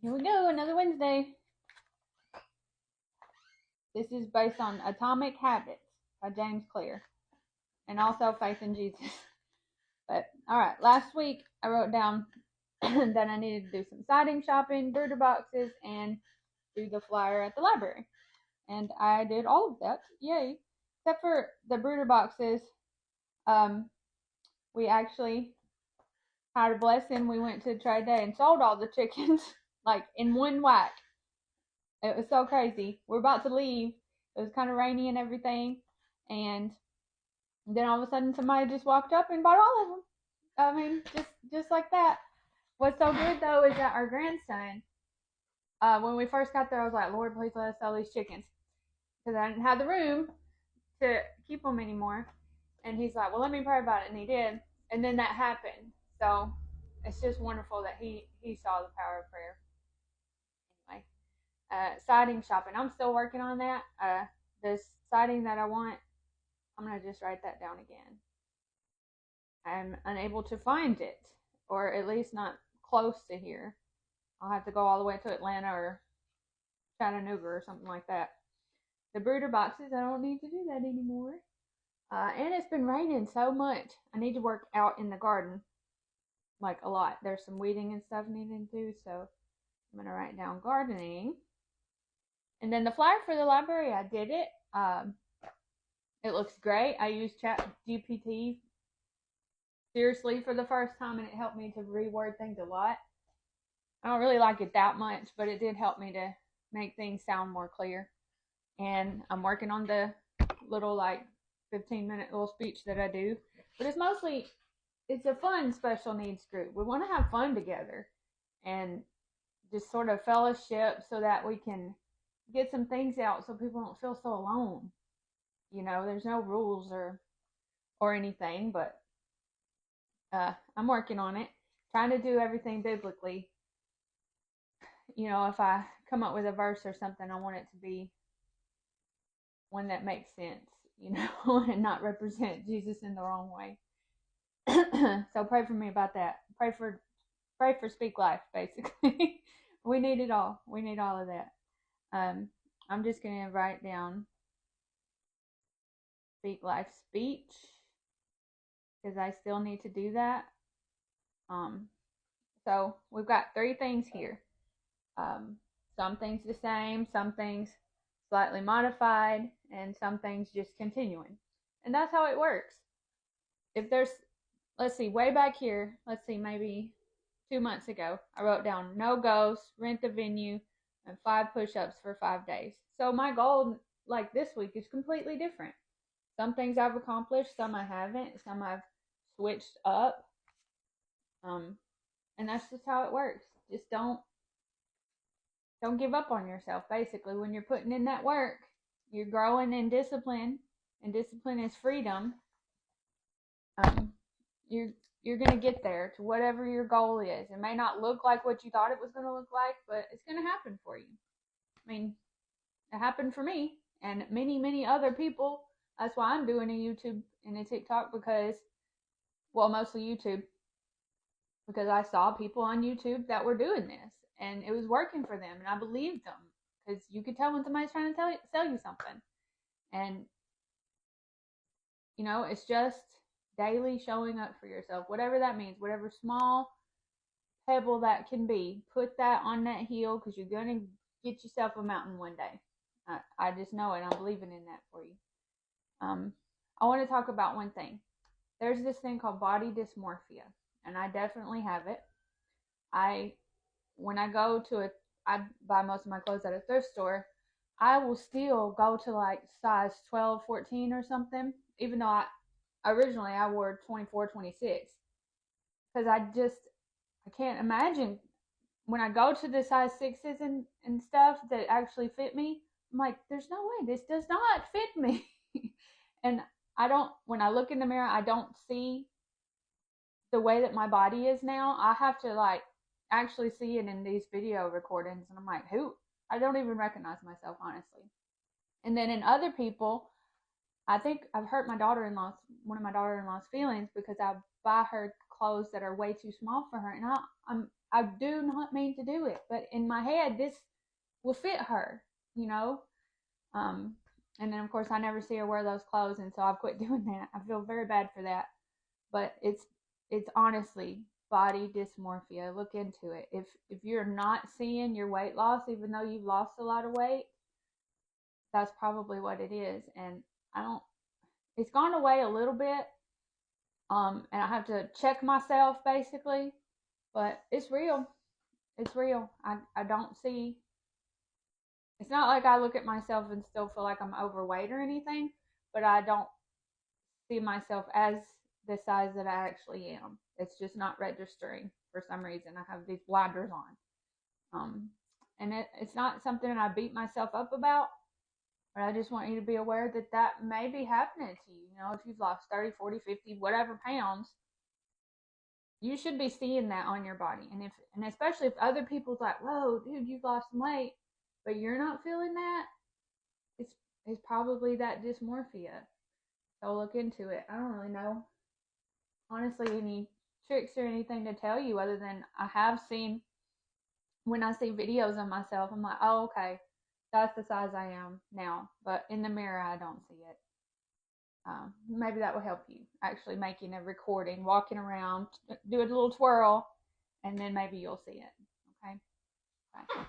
Here we go, another Wednesday. This is based on Atomic Habits by James Clear and also Faith in Jesus. But all right, last week I wrote down that I needed to do some siding shopping, brooder boxes, and do the flyer at the library. And I did all of that. Yay. Except for the brooder boxes. We actually had a blessing. We went to trade day and sold all the chickens like in one whack. It was so crazy. We're about to leave. It was kind of rainy and everything. And then all of a sudden somebody just walked up and bought all of them. I mean, just like that. What's so good though is that our grandson, when we first got there, I was like, Lord, please let us sell these chickens. Because I didn't have the room to keep them anymore. And he's like, well, let me pray about it. And he did. And then that happened. So it's just wonderful that he saw the power of prayer. Anyway, siding shopping. I'm still working on that. This siding that I want, I'm going to just write that down again. I'm unable to find it, or at least not close to here. I'll have to go all the way to Atlanta or Chattanooga or something like that. The brooder boxes, I don't need to do that anymore. And it's been raining so much. I need to work out in the garden, like a lot. There's some weeding and stuff needing to do, so I'm going to write down gardening. And then the flyer for the library, I did it. It looks great. I used ChatGPT seriously for the first time, and it helped me to reword things a lot. I don't really like it that much, but it did help me to make things sound more clear. And I'm working on the little 15-minute little speech that I do. But it's a fun special needs group. We want to have fun together and just sort of fellowship so that we can get some things out so people don't feel so alone. There's no rules or anything, but I'm working on it, trying to do everything biblically. If I come up with a verse or something, I want it to be one that makes sense, and not represent Jesus in the wrong way. So pray for me about that. Pray for Speak Life, basically. We need it all. We need all of that. I'm just going to write down Speak Life speech because I still need to do that. So we've got 3 things here. Some things the same, some things slightly modified, and some things just continuing. And that's how it works. If there's, let's see, way back here, maybe 2 months ago, I wrote down no ghosts, rent the venue, and 5 push-ups for 5 days. So my goal, this week, is completely different. Some things I've accomplished, some I haven't, some I've switched up. And that's just how it works. Just don't give up on yourself. Basically, when you're putting in that work, you're growing in discipline, and discipline is freedom. You're going to get there to whatever your goal is. It may not look like what you thought it was going to look like, but it's going to happen for you. I mean, it happened for me and many, many other people. That's why I'm doing a YouTube and a TikTok mostly YouTube, because I saw people on YouTube that were doing this and it was working for them, and I believed them, because you could tell when somebody's trying to sell you something. And it's just daily showing up for yourself, whatever that means, whatever small pebble that can be. Put that on that hill, because you're going to get yourself a mountain one day. I just know it. I'm believing in that for you. I want to talk about one thing. There's this thing called body dysmorphia, and I definitely have it. When I go to I buy most of my clothes at a thrift store. I will still go to size 12, 14 or something, even though originally I wore 24, 26, because I can't imagine when I go to the size 6s and stuff that actually fit me. I'm like, there's no way, this does not fit me. And when I look in the mirror, I don't see the way that my body is now. I have to actually see it in these video recordings, and I'm like, I don't even recognize myself, honestly. And then in other people, I think I've hurt one of my daughter-in-law's feelings, because I buy her clothes that are way too small for her, and I do not mean to do it, but in my head this will fit her, you know. Um, and then of course I never see her wear those clothes, and so I've quit doing that. I feel very bad for that, but it's honestly body dysmorphia. Look into it. If you're not seeing your weight loss, even though you've lost a lot of weight, that's probably what it is. And I don't. It's gone away a little bit. And I have to check myself basically, but it's real. It's real. I don't see. It's not like I look at myself and still feel like I'm overweight or anything, but I don't see myself as the size that I actually am. It's just not registering for some reason. I have these blinders on. And it's not something that I beat myself up about, but I just want you to be aware that that may be happening to you. You know, if you've lost 30, 40, 50, whatever pounds, you should be seeing that on your body. And especially if other people's like, whoa, dude, you've lost some weight, but you're not feeling that, it's probably that dysmorphia. So look into it. I don't really know, honestly, any tricks or anything to tell you other than I have seen, when I see videos of myself, I'm like, oh, okay, that's the size I am now. But in the mirror, I don't see it. Maybe that will help you actually making a recording, walking around, do a little twirl, and then maybe you'll see it. Okay. Bye.